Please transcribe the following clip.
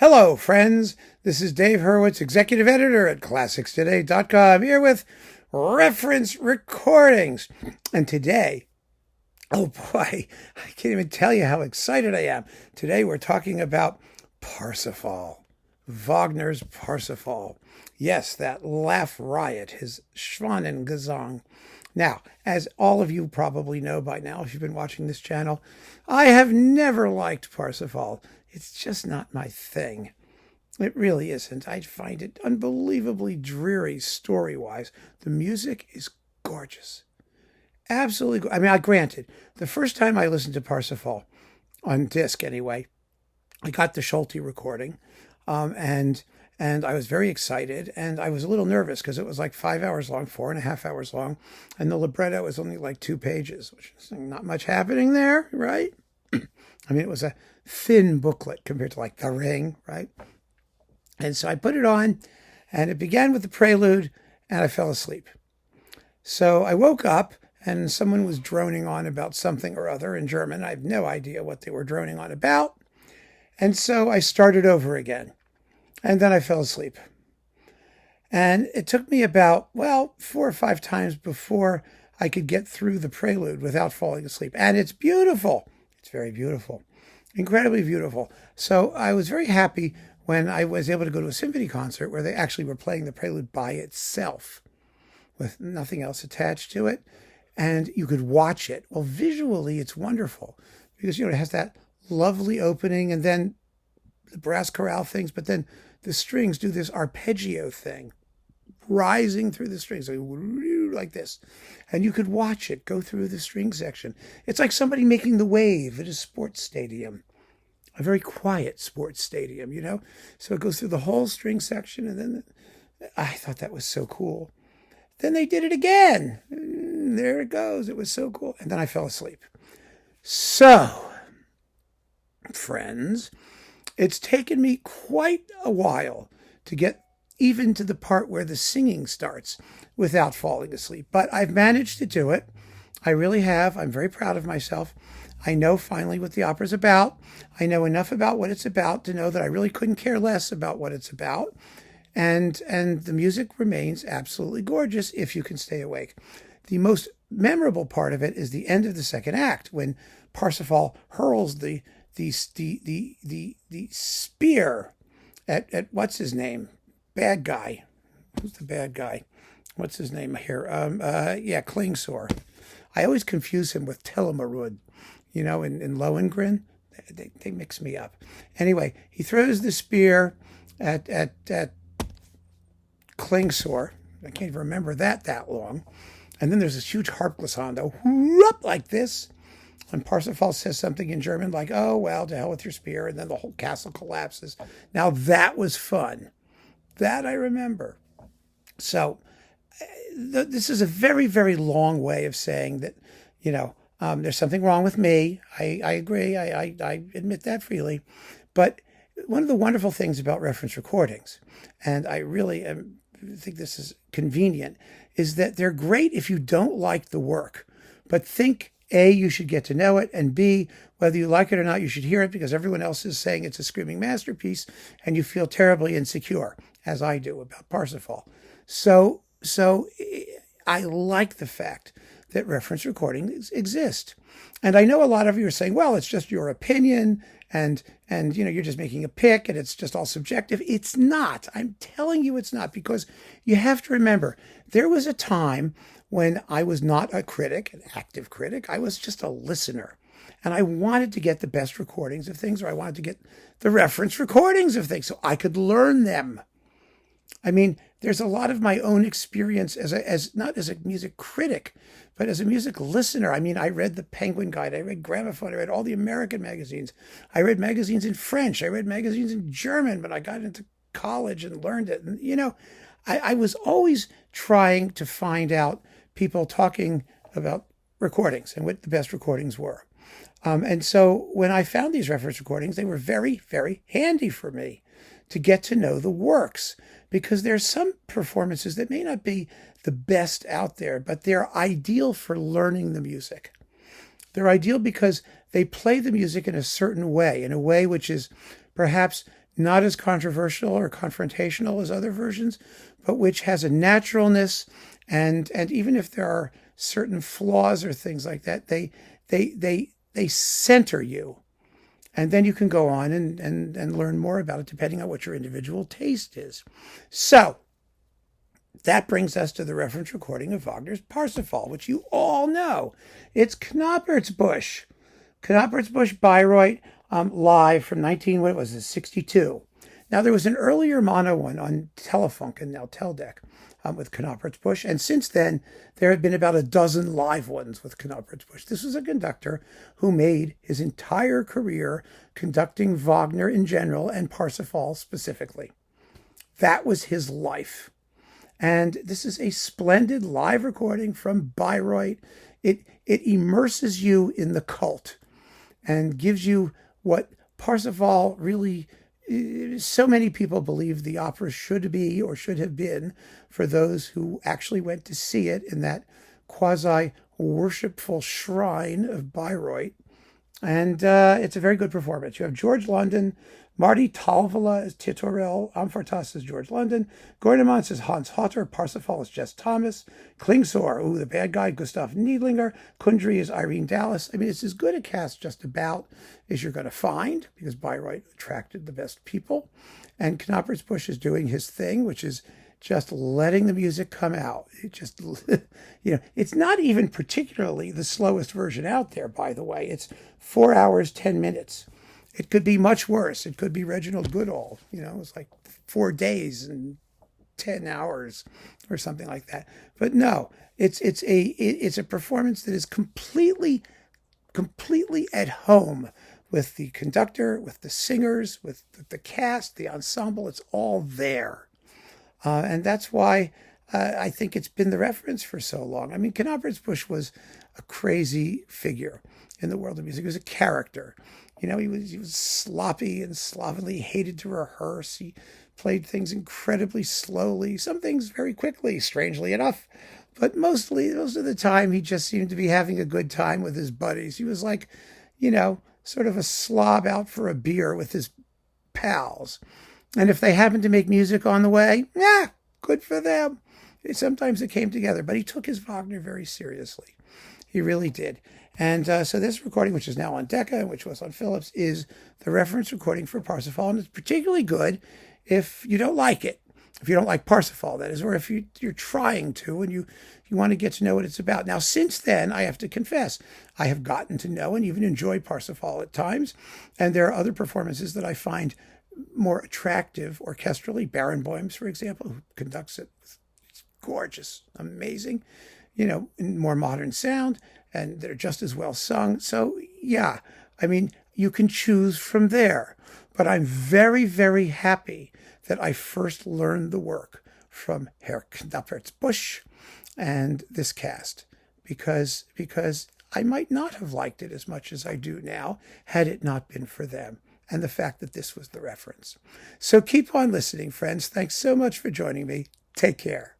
Hello, friends. This is Dave Hurwitz, executive editor at ClassicsToday.com, here with reference recordings. And today, oh boy, I can't even tell you how excited I am. Today we're talking about Parsifal, Wagner's Parsifal. Yes, that laugh riot, his Schwanengesang. Now, as all of you probably know by now, if you've been watching this channel, I have never liked Parsifal. It's just not my thing. It really isn't. I find it unbelievably dreary story-wise. The music is gorgeous. Absolutely. I mean, granted, the first time I listened to Parsifal, on disc anyway, I got the Schulte recording, and I was very excited, and I was a little nervous because it was like 5 hours long, 4.5 hours long, and the libretto was only like 2 pages, which is not much happening there, right? I mean, it was a thin booklet compared to like The Ring, right? And so I put it on, and it began with the prelude, and I fell asleep. So I woke up, and someone was droning on about something or other in German. I have no idea what they were droning on about. And so I started over again, and then I fell asleep. And it took me about, 4 or 5 times before I could get through the prelude without falling asleep. And it's beautiful. It's very beautiful, incredibly beautiful. So I was very happy when I was able to go to a symphony concert where they actually were playing the prelude by itself with nothing else attached to it. And you could watch it. Well, visually, it's wonderful because, it has that lovely opening and then the brass chorale things, but then the strings do this arpeggio thing, rising through the strings like this. And you could watch it go through the string section. It's like somebody making the wave at a sports stadium, a very quiet sports stadium, So it goes through the whole string section, and then I thought that was so cool. Then they did it again. There it goes. It was so cool. And then I fell asleep. So, friends, it's taken me quite a while to get even to the part where the singing starts without falling asleep. But I've managed to do it. I really have. I'm very proud of myself. I know finally what the opera's about. I know enough about what it's about to know that I really couldn't care less about what it's about. And the music remains absolutely gorgeous if you can stay awake. The most memorable part of it is the end of the second act when Parsifal hurls the spear at what's his name? Bad guy. Who's the bad guy? What's his name here? Klingsor. I always confuse him with Telemarud, in Lohengrin. They mix me up. Anyway, he throws the spear at Klingsor. I can't even remember that long. And then there's this huge harp glissando, whoop, like this. And Parsifal says something in German like, "Oh, well, to hell with your spear." And then the whole castle collapses. Now, that was fun. That I remember. So this is a very, very long way of saying that, there's something wrong with me. I agree. I admit that freely. But one of the wonderful things about reference recordings, and I really think this is convenient, is that they're great if you don't like the work, but think, A, you should get to know it, and B, whether you like it or not, you should hear it because everyone else is saying it's a screaming masterpiece, and you feel terribly insecure, as I do about Parsifal. So I like the fact that reference recordings exist. And I know a lot of you are saying, well, it's just your opinion, and you're just making a pick, and it's just all subjective. It's not. I'm telling you it's not, because you have to remember, there was a time when I was not a critic, an active critic. I was just a listener. And I wanted to get the best recordings of things, or I wanted to get the reference recordings of things so I could learn them. I mean, there's a lot of my own experience as not as a music critic, but as a music listener. I mean, I read the Penguin Guide, I read Gramophone, I read all the American magazines. I read magazines in French, I read magazines in German, but I got into college and learned it. And, I was always trying to find out people talking about recordings and what the best recordings were. And so when I found these reference recordings, they were very, very handy for me to get to know the works, because there's some performances that may not be the best out there, but they're ideal for learning the music. They're ideal because they play the music in a certain way, in a way which is perhaps not as controversial or confrontational as other versions, but which has a naturalness, and even if there are certain flaws or things like that, they center you. And then you can go on and learn more about it depending on what your individual taste is. So that brings us to the reference recording of Wagner's Parsifal, which you all know. It's Knappertsbusch. Knappertsbusch, Bayreuth, live from 62. Now, there was an earlier mono one on Telefunk and now Teldec with Knappertsbusch, and since then, there have been about a dozen live ones with Knappertsbusch. This was a conductor who made his entire career conducting Wagner in general and Parsifal specifically. That was his life. And this is a splendid live recording from Bayreuth. It immerses you in the cult and gives you what Parsifal really, so many people believe the opera should be or should have been for those who actually went to see it in that quasi-worshipful shrine of Bayreuth. And it's a very good performance. You have George London, Marty Talvala as Titorel, Amfortas as George London, Gornemans as Hans Hotter, Parsifal as Jess Thomas, Klingsor, the bad guy, Gustav Niedlinger, Kundry as Irene Dallas. I mean, it's as good a cast just about as you're going to find, because Bayreuth attracted the best people. And Knappertsbusch is doing his thing, which is just letting the music come out. It just, it's not even particularly the slowest version out there, by the way. It's 4 hours, 10 minutes. It could be much worse. It could be Reginald Goodall. It was like 4 days and 10 hours or something like that. But no, it's a performance that is completely at home with the conductor, with the singers, with the cast, the ensemble. It's all there. And that's why I think it's been the reference for so long. I mean, Knappertsbusch was a crazy figure in the world of music. He was a character. He was sloppy and slovenly, hated to rehearse. He played things incredibly slowly, some things very quickly, strangely enough. But most of the time, he just seemed to be having a good time with his buddies. He was like, sort of a slob out for a beer with his pals. And if they happened to make music on the way, good for them. Sometimes it came together. But he took his Wagner very seriously. He really did. And so this recording, which is now on Decca and which was on Philips, is the reference recording for Parsifal. And it's particularly good if you don't like it. If you don't like Parsifal, that is, or if you're trying to and you want to get to know what it's about. Now, since then, I have to confess, I have gotten to know and even enjoy Parsifal at times. And there are other performances that I find more attractive orchestrally. Barenboim's, for example, who conducts it. It's gorgeous, amazing, in more modern sound, and they're just as well sung. So, yeah, I mean, you can choose from there. But I'm very, very happy that I first learned the work from Herr Knappertsbusch and this cast, because I might not have liked it as much as I do now had it not been for them and the fact that this was the reference. So keep on listening, friends. Thanks so much for joining me. Take care.